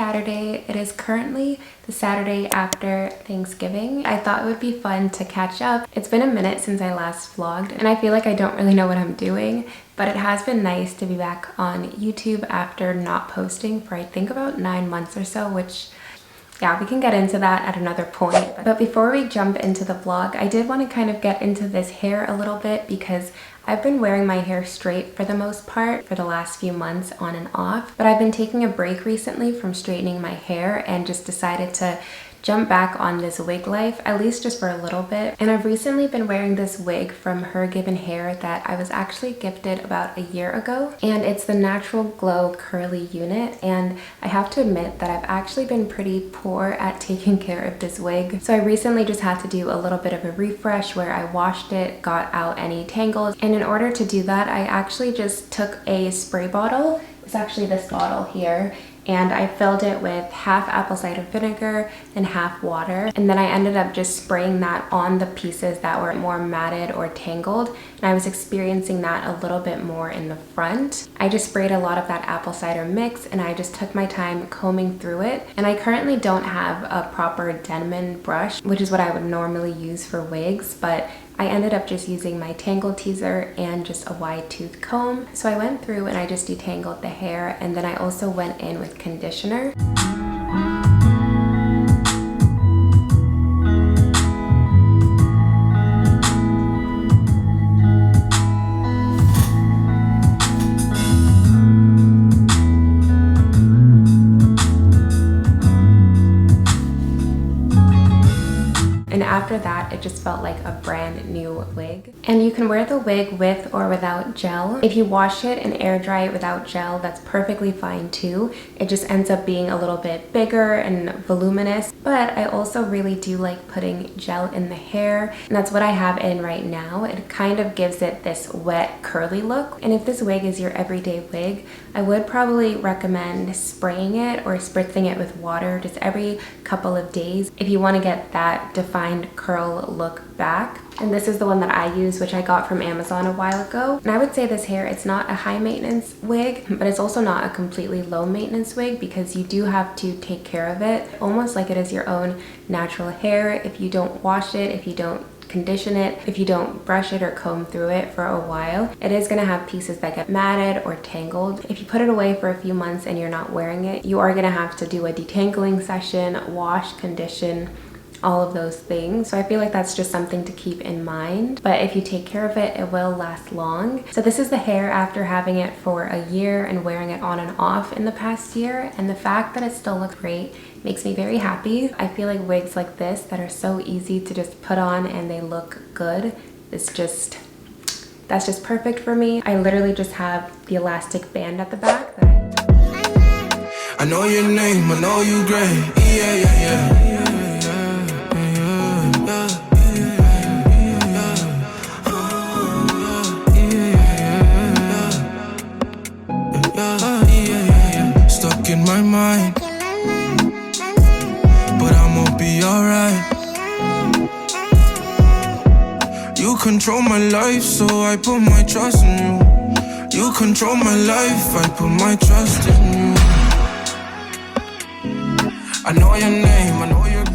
Saturday. It is currently the Saturday after Thanksgiving. I thought it would be fun to catch up. It's been a minute since I last vlogged and I feel like I don't really know what I'm doing, but it has been nice to be back on YouTube after not posting for I think about 9 months or so, which yeah, we can get into that at another point. But before we jump into the vlog, I did want to kind of get into this hair a little bit because I've been wearing my hair straight for the most part for the last few months on and off. But I've been taking a break recently from straightening my hair and just decided to jump back on this wig life, at least just for a little bit. And I've recently been wearing this wig from HerGivenHair that I was actually gifted about a year ago. And it's the Natural Glow Curly Unit. And I have to admit that I've actually been pretty poor at taking care of this wig. So I recently just had to do a little bit of a refresh where I washed it, got out any tangles. And in order to do that, I actually just took a spray bottle. It's actually this bottle here. And I filled it with half apple cider vinegar and half water. And then I ended up just spraying that on the pieces that were more matted or tangled. And I was experiencing that a little bit more in the front. I just sprayed a lot of that apple cider mix and I just took my time combing through it. And I currently don't have a proper Denman brush, which is what I would normally use for wigs, but I ended up just using my tangle teaser and just a wide tooth comb. So I went through and I just detangled the hair, and then I also went in with conditioner. And after that, it just felt like a brand new wig. And you can wear the wig with or without gel. If you wash it and air dry it without gel, that's perfectly fine too. It just ends up being a little bit bigger and voluminous. But I also really do like putting gel in the hair. And that's what I have in right now. It kind of gives it this wet, curly look. And if this wig is your everyday wig, I would probably recommend spraying it or spritzing it with water just every couple of days if you want to get that defined curl look back. And this is the one that I use, which I got from Amazon a while ago. And I would say this hair, it's not a high maintenance wig, but it's also not a completely low maintenance wig because you do have to take care of it almost like it is your own natural hair. If you don't wash it, if you don't condition it, if you don't brush it or comb through it for a while, it is going to have pieces that get matted or tangled. If you put it away for a few months and you're not wearing it, you are going to have to do a detangling session, wash, condition, all of those things. So I feel like that's just something to keep in mind. But if you take care of it, it will last long. So this is the hair after having it for a year and wearing it on and off in the past year. And the fact that it still looks great makes me very happy. I feel like wigs like this that are so easy to just put on and they look good, that's just perfect for me. I literally just have the elastic band at the back that I know your name, I know you great. Yeah. Stuck in my mind, but I'ma be alright. You control my life, so I put my trust in you. You control my life, I put my trust in you. I know your name, I know you're great.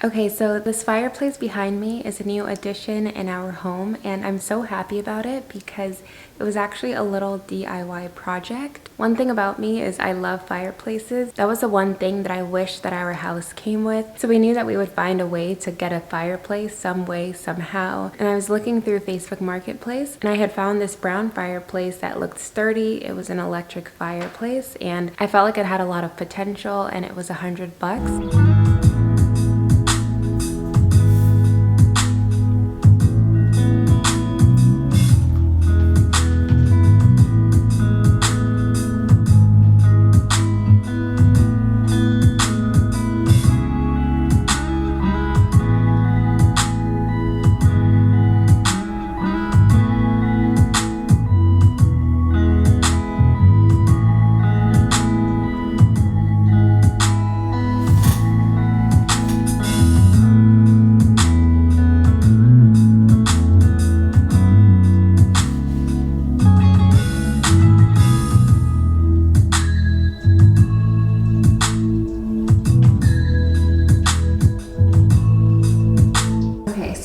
Okay, so this fireplace behind me is a new addition in our home, and I'm so happy about it because it was actually a little DIY project. One thing about me is I love fireplaces. That was the one thing that I wish that our house came with. So we knew that we would find a way to get a fireplace some way, somehow. And I was looking through Facebook Marketplace and I had found this brown fireplace that looked sturdy. It was an electric fireplace and I felt like it had a lot of potential, and it was $100.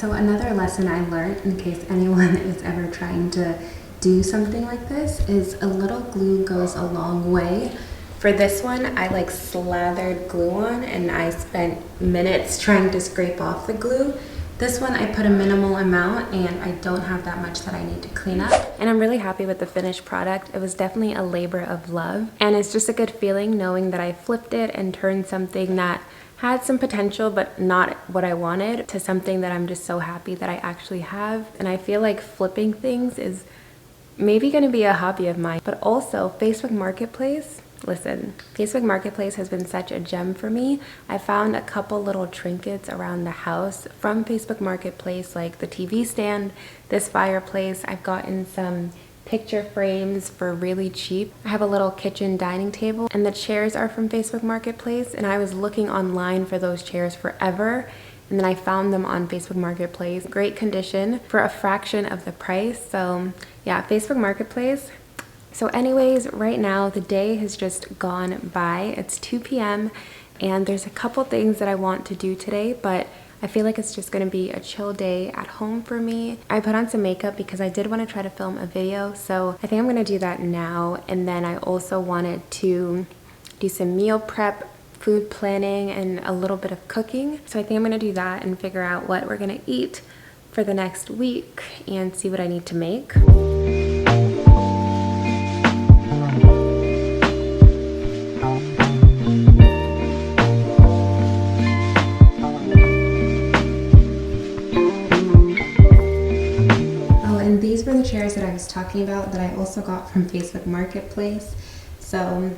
So another lesson I learned, in case anyone is ever trying to do something like this, is a little glue goes a long way. For this one, I like slathered glue on and I spent minutes trying to scrape off the glue. This one I put a minimal amount and I don't have that much that I need to clean up. And I'm really happy with the finished product. It was definitely a labor of love. And it's just a good feeling knowing that I flipped it and turned something that had some potential but not what I wanted to something that I'm just so happy that I actually have. And I feel like flipping things is maybe going to be a hobby of mine. But also Facebook Marketplace. Listen, Facebook Marketplace has been such a gem for me. I found a couple little trinkets around the house from Facebook Marketplace, like the TV stand, this fireplace. I've gotten some picture frames for really cheap. I have a little kitchen dining table and the chairs are from Facebook Marketplace, and I was looking online for those chairs forever. And then I found them on Facebook Marketplace. Great condition for a fraction of the price. So yeah, Facebook Marketplace. So anyways, right now the day has just gone by. It's 2 p.m. and there's a couple things that I want to do today, but I feel like it's just gonna be a chill day at home for me. I put on some makeup because I did want to try to film a video, so I think I'm gonna do that now. And then I also wanted to do some meal prep, food planning, and a little bit of cooking. So I think I'm gonna do that and figure out what we're gonna eat for the next week and see what I need to make. These were the chairs that I was talking about that I also got from Facebook Marketplace. So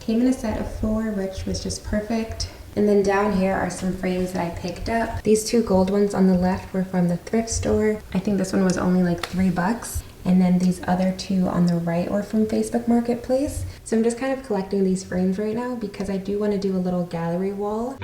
came in a set of 4, which was just perfect. And then down here are some frames that I picked up. These 2 gold ones on the left were from the thrift store. I think this one was only like $3. And then these other 2 on the right were from Facebook Marketplace. So I'm just kind of collecting these frames right now because I do want to do a little gallery wall.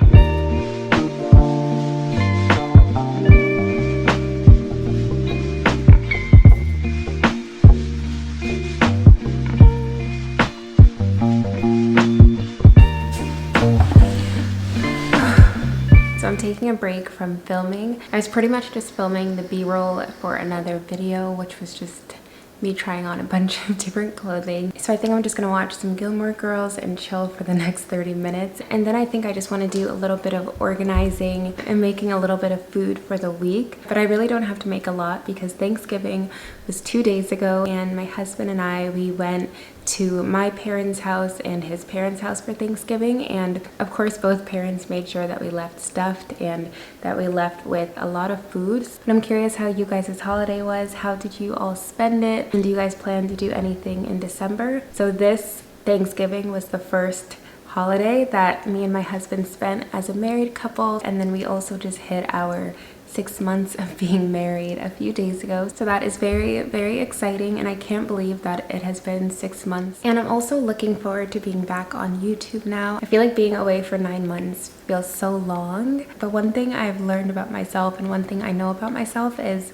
I'm taking a break from filming. I was pretty much just filming the B-roll for another video, which was just me trying on a bunch of different clothing. So I think I'm just gonna watch some Gilmore Girls and chill for the next 30 minutes. And then I think I just wanna do a little bit of organizing and making a little bit of food for the week. But I really don't have to make a lot because Thanksgiving was 2 days ago and my husband and I, we went to my parents' house and his parents' house for Thanksgiving, and of course both parents made sure that we left stuffed and that we left with a lot of foods. But I'm curious how you guys' holiday was. How did you all spend it? And do you guys plan to do anything in December? So this Thanksgiving was the first holiday that me and my husband spent as a married couple, and then we also just hit our 6 months of being married a few days ago. So that is very, very exciting, and I can't believe that it has been 6 months. And I'm also looking forward to being back on YouTube now. I feel like being away for 9 months feels so long. But one thing I've learned about myself and one thing I know about myself is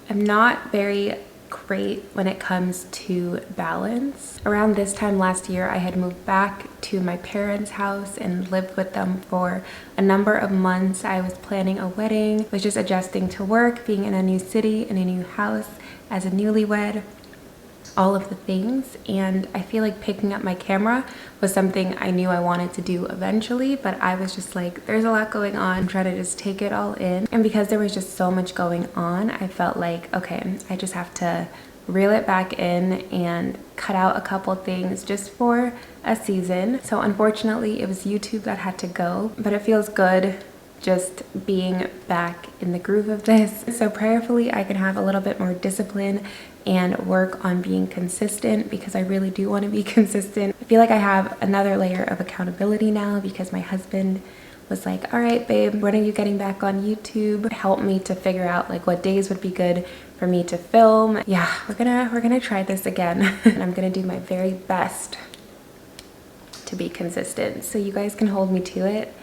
I'm not very great when it comes to balance. Around this time last year, I had moved back to my parents' house and lived with them for a number of months. I was planning a wedding, was just adjusting to work, being in a new city, in a new house, as a newlywed, all of the things. And I feel like picking up my camera was something I knew I wanted to do eventually, but I was just like, there's a lot going on. I'm trying to just take it all in. And because there was just so much going on, I felt like, okay, I just have to reel it back in and cut out a couple things just for a season. So unfortunately, it was YouTube that had to go, but it feels good just being back in the groove of this. So prayerfully, I can have a little bit more discipline and work on being consistent, because I really do want to be consistent. I feel like I have another layer of accountability now because my husband was like, all right, babe, when are you getting back on YouTube? Help me to figure out like what days would be good for me to film. Yeah, we're gonna try this again. And I'm gonna do my very best to be consistent. So you guys can hold me to it,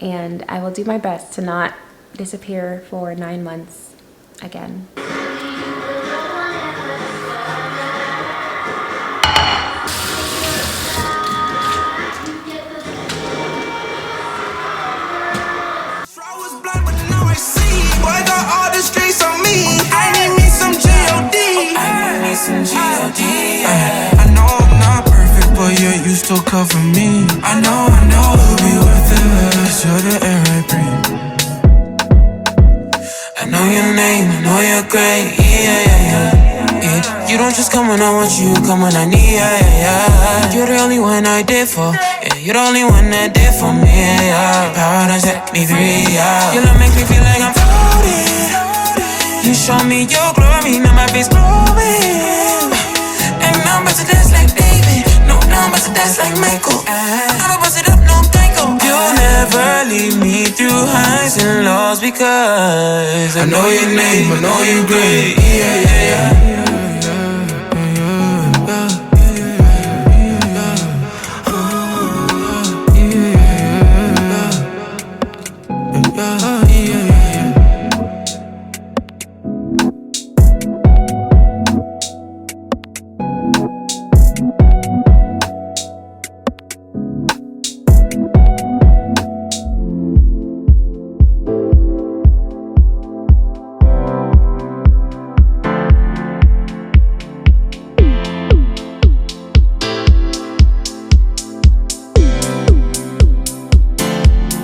and I will do my best to not disappear for 9 months again. I was blind, but now I see. Boy, got all this cover me. I know it'll be worth it, 'cause you're the air I breathe. I know your name, I know you're great, yeah. You don't just come when I want you, you come when I need, yeah. You're the only one I did for, yeah. You're the only one that did for me, yeah. Paradise set me free, yeah. Your love makes me feel like I'm floating. You show me your glory, now my face glowing. And I'm about to dance like David. No, now I'm about to dance like Michael. I'ma bust it up, no Michael. You'll never leave me through highs and lows, because I know your name, I know you're great, yeah.